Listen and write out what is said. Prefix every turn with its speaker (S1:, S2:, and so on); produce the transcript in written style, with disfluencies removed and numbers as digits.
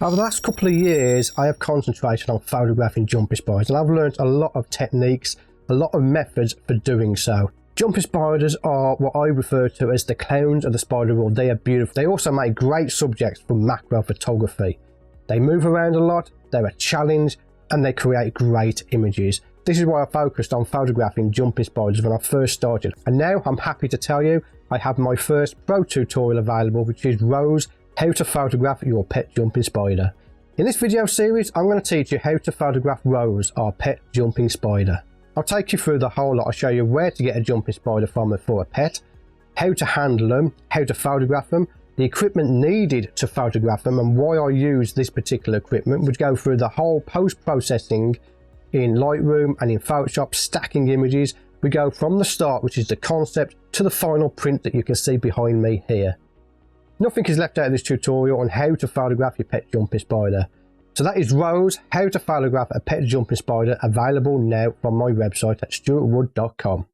S1: Over the last couple of years, I have concentrated on photographing jumping spiders, and I've learned a lot of techniques, a lot of methods for doing so. Jumping spiders are what I refer to as the clowns of the spider world. They are beautiful. They also make great subjects for macro photography. They move around a lot, they're a challenge, and they create great images. This is why I focused on photographing jumping spiders when I first started. And now I'm happy to tell you I have my first pro tutorial available, which is Rose, how to photograph your pet jumping spider. In this video series, I'm going to teach you how to photograph Rose, our pet jumping spider. I'll take you through the whole lot. I'll show you where to get a jumping spider from for a pet, how to handle them, how to photograph them, the equipment needed to photograph them, and why I use this particular equipment, which go through the whole post-processing in Lightroom and in Photoshop, stacking images. We go from the start, which is the concept, to the final print that you can see behind me here. Nothing is left out of this tutorial on how to photograph your pet jumping spider. So that is Rose, how to photograph a pet jumping spider, available now from my website at stewartwood.com.